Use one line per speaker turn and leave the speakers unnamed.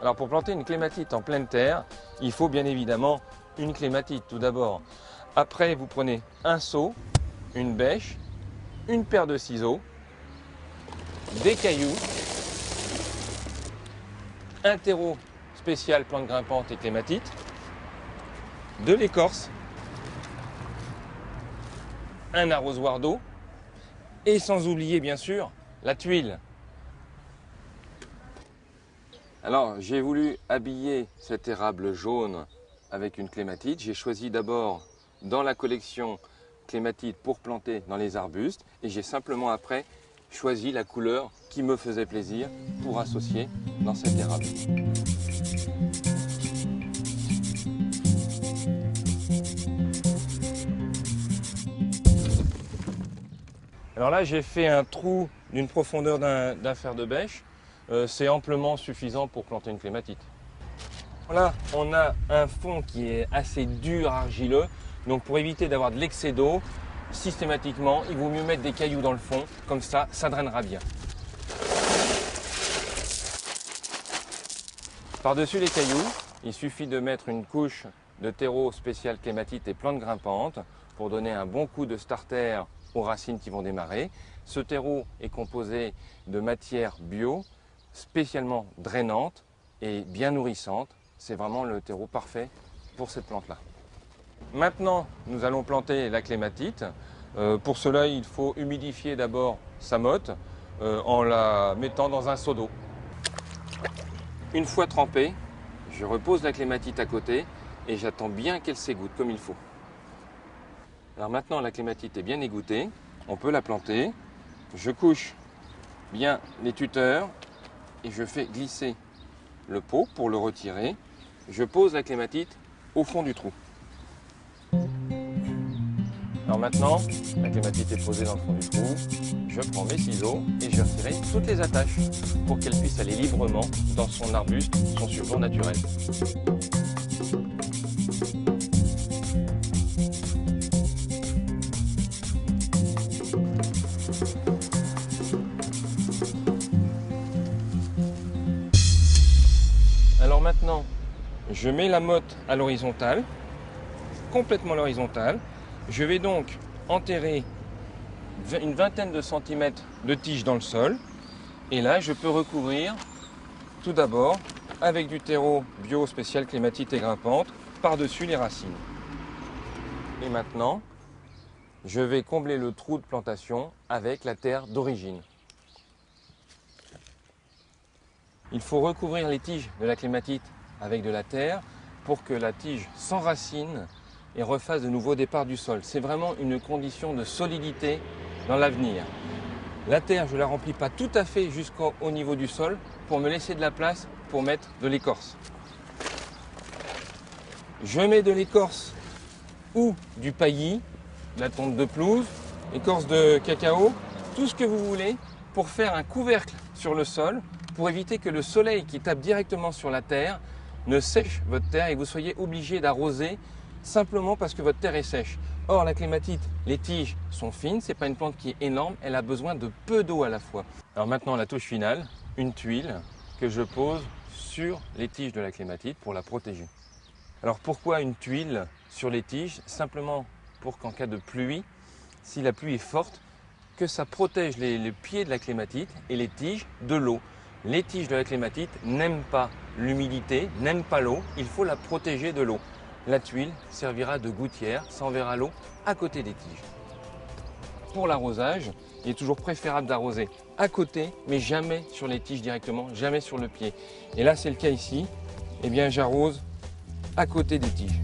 Alors pour planter une clématite en pleine terre, il faut bien évidemment une clématite tout d'abord. Après, vous prenez un seau, une bêche, une paire de ciseaux, des cailloux, un terreau spécial plante grimpante et clématite, de l'écorce, un arrosoir d'eau et sans oublier bien sûr la tuile. Alors j'ai voulu habiller cet érable jaune avec une clématite. J'ai choisi d'abord dans la collection clématite pour planter dans les arbustes et j'ai simplement après choisi la couleur qui me faisait plaisir pour associer dans cet érable. Alors là j'ai fait un trou d'une profondeur d'un fer de bêche. C'est amplement suffisant pour planter une clématite. Là on a un fond qui est assez dur, argileux, donc pour éviter d'avoir de l'excès d'eau, systématiquement il vaut mieux mettre des cailloux dans le fond, comme ça drainera bien. Par-dessus les cailloux, il suffit de mettre une couche de terreau spécial clématite et plantes grimpantes pour donner un bon coup de starter aux racines qui vont démarrer. Ce terreau est composé de matières bio, spécialement drainantes et bien nourrissantes. C'est vraiment le terreau parfait pour cette plante-là. Maintenant, nous allons planter la clématite. Pour cela, il faut humidifier d'abord sa motte en la mettant dans un seau d'eau. Une fois trempée, je repose la clématite à côté et j'attends bien qu'elle s'égoutte comme il faut. Alors maintenant, la clématite est bien égouttée. On peut la planter. Je couche bien les tuteurs et je fais glisser le pot pour le retirer. Je pose la clématite au fond du trou. Alors maintenant, la clématite est posée dans le fond du trou. Je prends mes ciseaux et je retire toutes les attaches pour qu'elle puisse aller librement dans son arbuste, son support naturel. Alors maintenant, je mets la motte à l'horizontale, complètement à l'horizontale. Je vais donc enterrer une vingtaine de centimètres de tige dans le sol. Et là, je peux recouvrir tout d'abord avec du terreau bio spécial clématite et grimpante par-dessus les racines. Et maintenant, je vais combler le trou de plantation avec la terre d'origine. Il faut recouvrir les tiges de la clématite avec de la terre pour que la tige s'enracine et refasse de nouveaux départs du sol. C'est vraiment une condition de solidité dans l'avenir. La terre, je ne la remplis pas tout à fait jusqu'au niveau du sol pour me laisser de la place pour mettre de l'écorce. Je mets de l'écorce ou du paillis, de la tonte de pelouse, écorce de cacao, tout ce que vous voulez pour faire un couvercle sur le sol pour éviter que le soleil qui tape directement sur la terre ne sèche votre terre et que vous soyez obligé d'arroser simplement parce que votre terre est sèche. Or, la clématite, les tiges sont fines, ce n'est pas une plante qui est énorme, elle a besoin de peu d'eau à la fois. Alors maintenant, la touche finale, une tuile que je pose sur les tiges de la clématite pour la protéger. Alors pourquoi une tuile sur les tiges? Simplement pour qu'en cas de pluie, si la pluie est forte, que ça protège les pieds de la clématite et les tiges de l'eau. Les tiges de la clématite n'aiment pas l'humidité, n'aiment pas l'eau, il faut la protéger de l'eau. La tuile servira de gouttière, ça enverra l'eau à côté des tiges. Pour l'arrosage, il est toujours préférable d'arroser à côté, mais jamais sur les tiges directement, jamais sur le pied. Et là, c'est le cas ici. Eh bien, j'arrose à côté des tiges.